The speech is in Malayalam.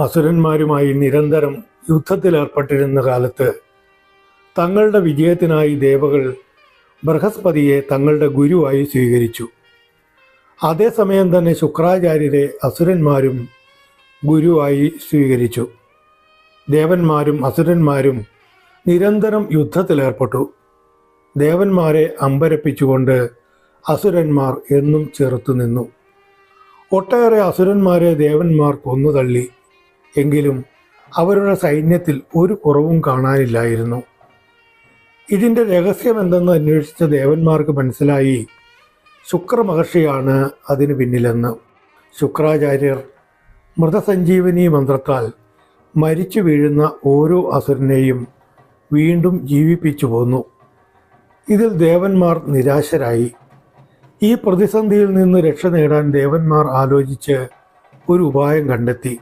അസുരന്മാരുമായി നിരന്തരം യുദ്ധത്തിലേർപ്പെട്ടിരുന്ന കാലത്ത് തങ്ങളുടെ വിജയത്തിനായി ദേവകൾ ബൃഹസ്പതിയെ തങ്ങളുടെ ഗുരുവായി സ്വീകരിച്ചു. അതേസമയം തന്നെ ശുക്രാചാര്യരെ അസുരന്മാരും ഗുരുവായി സ്വീകരിച്ചു. ദേവന്മാരും അസുരന്മാരും നിരന്തരം യുദ്ധത്തിലേർപ്പെട്ടു. ദേവന്മാരെ അമ്പരപ്പിച്ചുകൊണ്ട് അസുരന്മാർ എന്നും ചെറുത്തുനിന്നു. ഒട്ടേറെ അസുരന്മാരെ ദേവന്മാർ കൊന്നുതള്ളി. എങ്കിലും അവരുടെ സൈന്യത്തിൽ ഒരു കുറവും കാണാനില്ലായിരുന്നു. ഇതിൻ്റെ രഹസ്യം എന്തെന്ന് അന്വേഷിച്ച ദേവന്മാർക്ക് മനസ്സിലായി ശുക്രമഹർഷിയാണ് അതിന് പിന്നിലെന്ന്. ശുക്രാചാര്യർ മൃതസഞ്ജീവനി മന്ത്രത്താൽ മരിച്ചു വീഴുന്ന ഓരോ അസുരനെയും വീണ്ടും ജീവിപ്പിച്ചു പോന്നു. ഇതിൽ ദേവന്മാർ നിരാശരായി. ഈ പ്രതിസന്ധിയിൽ നിന്ന് രക്ഷ നേടാൻ ദേവന്മാർ ആലോചിച്ച് ഒരു ഉപായം കണ്ടെത്തി.